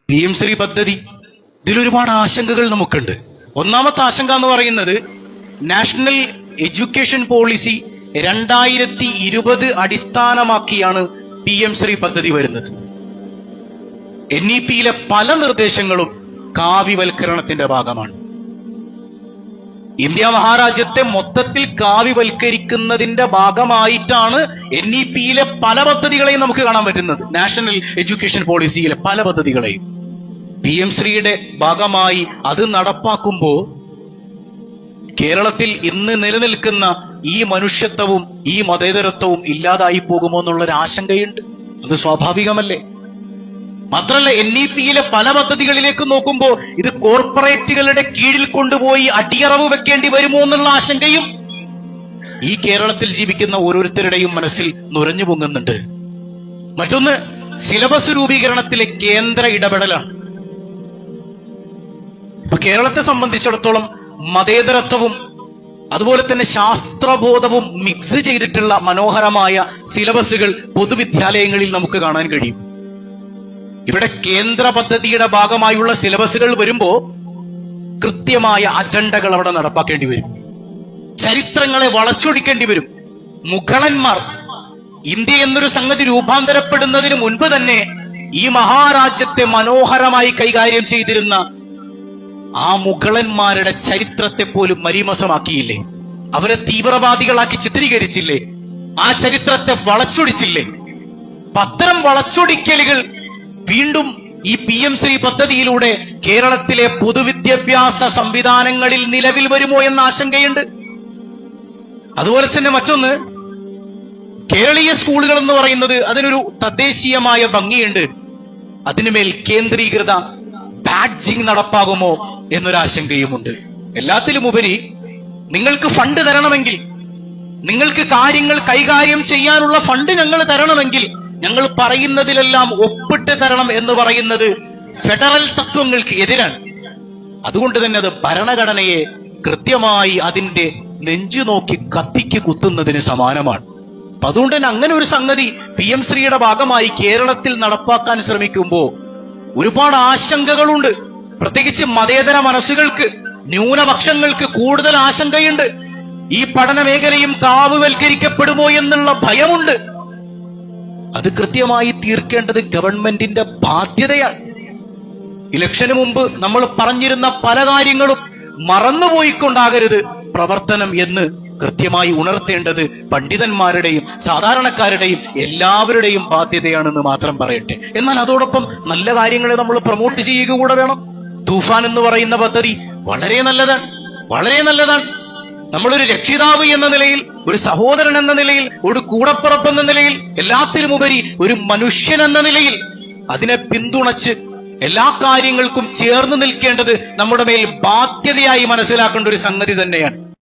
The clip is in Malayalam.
PM ശ്രീ പദ്ധതി, ഇതിലൊരുപാട് ആശങ്കകൾ നമുക്കുണ്ട്. ഒന്നാമത്തെ ആശങ്ക എന്ന് പറയുന്നത് നാഷണൽ എഡ്യൂക്കേഷൻ പോളിസി 2020 അടിസ്ഥാനമാക്കിയാണ് PM ശ്രീ പദ്ധതി വരുന്നത്. NEP-യിലെ പല നിർദ്ദേശങ്ങളും കാവ്യവൽക്കരണത്തിന്റെ ഭാഗമാണ്. ഇന്ത്യ മഹാരാജ്യത്തെ മൊത്തത്തിൽ കാവ്യവൽക്കരിക്കുന്നതിന്റെ ഭാഗമായിട്ടാണ് NEP-യിലെ പല പദ്ധതികളെയും നമുക്ക് കാണാൻ പറ്റുന്നത്. നാഷണൽ എഡ്യൂക്കേഷൻ പോളിസിയിലെ പല പദ്ധതികളെയും PM ശ്രീയുടെ ഭാഗമായി അത് നടപ്പാക്കുമ്പോൾ കേരളത്തിൽ ഇന്ന് നിലനിൽക്കുന്ന ഈ മനുഷ്യത്വവും ഈ മതേതരത്വവും ഇല്ലാതായി പോകുമോ എന്നുള്ളൊരു ആശങ്കയുണ്ട്. അത് സ്വാഭാവികമല്ലേ? മാത്രമല്ല, NEP-യിലെ പല പദ്ധതികളിലേക്ക് നോക്കുമ്പോൾ ഇത് കോർപ്പറേറ്റുകളുടെ കീഴിൽ കൊണ്ടുപോയി അടിയറവ് വെക്കേണ്ടി വരുമോ എന്നുള്ള ആശങ്കയും ഈ കേരളത്തിൽ ജീവിക്കുന്ന ഓരോരുത്തരുടെയും മനസ്സിൽ നുരഞ്ഞു പൊങ്ങുന്നുണ്ട്. മറ്റൊന്ന്, സിലബസ് രൂപീകരണത്തിലെ കേന്ദ്ര ഇടപെടലാണ്. ഇപ്പൊ കേരളത്തെ സംബന്ധിച്ചിടത്തോളം മതേതരത്വവും അതുപോലെ തന്നെ ശാസ്ത്രബോധവും മിക്സ് ചെയ്തിട്ടുള്ള മനോഹരമായ സിലബസുകൾ പൊതുവിദ്യാലയങ്ങളിൽ നമുക്ക് കാണാൻ കഴിയും. ഇവിടെ കേന്ദ്ര പദ്ധതിയുടെ ഭാഗമായുള്ള സിലബസുകൾ വരുമ്പോ കൃത്യമായ അജണ്ടകൾ അവിടെ നടപ്പാക്കേണ്ടി വരും. ചരിത്രങ്ങളെ വളച്ചൊടിക്കേണ്ടി വരും. മുഗളന്മാർ ഇന്ത്യ എന്നൊരു സംഗതി രൂപാന്തരപ്പെടുന്നതിന് മുൻപ് തന്നെ ഈ മഹാരാജ്യത്തെ മനോഹരമായി കൈകാര്യം ചെയ്തിരുന്ന ആ മുഗളന്മാരുടെ ചരിത്രത്തെ പോലും മരീമസമാക്കിയില്ലേ? അവരെ തീവ്രവാദികളാക്കി ചിത്രീകരിച്ചില്ലേ? ആ ചരിത്രത്തെ വളച്ചൊടിച്ചില്ലേ? അത്തരം വളച്ചൊടിക്കലുകൾ വീണ്ടും ഈ PM ശ്രീ പദ്ധതിയിലൂടെ കേരളത്തിലെ പൊതുവിദ്യാഭ്യാസ സംവിധാനങ്ങളിൽ നിലവിൽ വരുമോ എന്ന ആശങ്കയുണ്ട്. അതുപോലെ തന്നെ മറ്റൊന്ന്, കേരളീയ സ്കൂളുകൾ എന്ന് പറയുന്നത് അതിനൊരു തദ്ദേശീയമായ ഭംഗിയുണ്ട്. അതിനുമേൽ കേന്ദ്രീകൃത ബാഡ്ജിങ് നടപ്പാകുമോ എന്നൊരാശങ്കയുമുണ്ട്. എല്ലാത്തിലും ഉപരി, നിങ്ങൾക്ക് ഫണ്ട് തരണമെങ്കിൽ, നിങ്ങൾക്ക് കാര്യങ്ങൾ കൈകാര്യം ചെയ്യാനുള്ള ഫണ്ട് ഞങ്ങൾ തരണമെങ്കിൽ ഞങ്ങൾ പറയുന്നതിലെല്ലാം ഒപ്പിട്ട് തരണം എന്ന് പറയുന്നത് ഫെഡറൽ തത്വങ്ങൾക്ക് എതിരാണ്. അതുകൊണ്ട് തന്നെ അത് ഭരണഘടനയെ കൃത്യമായി അതിന്റെ നെഞ്ചു നോക്കി കത്തിക്ക് കുത്തുന്നതിന് സമാനമാണ്. അപ്പൊ അതുകൊണ്ട് തന്നെ അങ്ങനെ ഒരു സംഗതി PM ശ്രീയുടെ ഭാഗമായി കേരളത്തിൽ നടപ്പാക്കാൻ ശ്രമിക്കുമ്പോൾ ഒരുപാട് ആശങ്കകളുണ്ട്. പ്രത്യേകിച്ച് മതേതര മനസ്സുകൾക്ക്, ന്യൂനപക്ഷങ്ങൾക്ക് കൂടുതൽ ആശങ്കയുണ്ട്. ഈ പഠന മേഖലയും കാവുവൽക്കരിക്കപ്പെടുമോ എന്നുള്ള ഭയമുണ്ട്. അത് കൃത്യമായി തീർക്കേണ്ടത് ഗവൺമെന്റിന്റെ ബാധ്യതയാണ്. ഇലക്ഷന് മുമ്പ് നമ്മൾ പറഞ്ഞിരുന്ന പല കാര്യങ്ങളും മറന്നുപോയിക്കൊണ്ടാകരുത് പ്രവർത്തനം എന്ന് കൃത്യമായി ഉണർത്തേണ്ടത് പണ്ഡിതന്മാരുടെയും സാധാരണക്കാരുടെയും എല്ലാവരുടെയും ബാധ്യതയാണെന്ന് മാത്രം പറയട്ടെ. എന്നാൽ അതോടൊപ്പം നല്ല കാര്യങ്ങളെ നമ്മൾ പ്രൊമോട്ട് ചെയ്യുക കൂടെ വേണം. തൂഫാൻ എന്ന് പറയുന്ന പദ്ധതി വളരെ നല്ലതാണ്, വളരെ നല്ലതാണ്. നമ്മളൊരു രക്ഷിതാവ് എന്ന നിലയിൽ, ഒരു സഹോദരൻ എന്ന നിലയിൽ, ഒരു കൂടപ്പിറപ്പ് എന്ന നിലയിൽ, എല്ലാത്തിലുമുപരി ഒരു മനുഷ്യൻ എന്ന നിലയിൽ അതിനെ പിന്തുണച്ച് എല്ലാ കാര്യങ്ങൾക്കും ചേർന്ന് നിൽക്കേണ്ടത് നമ്മുടെ മേൽ ബാധ്യതയായി മനസ്സിലാക്കേണ്ട ഒരു സംഗതി തന്നെയാണ്.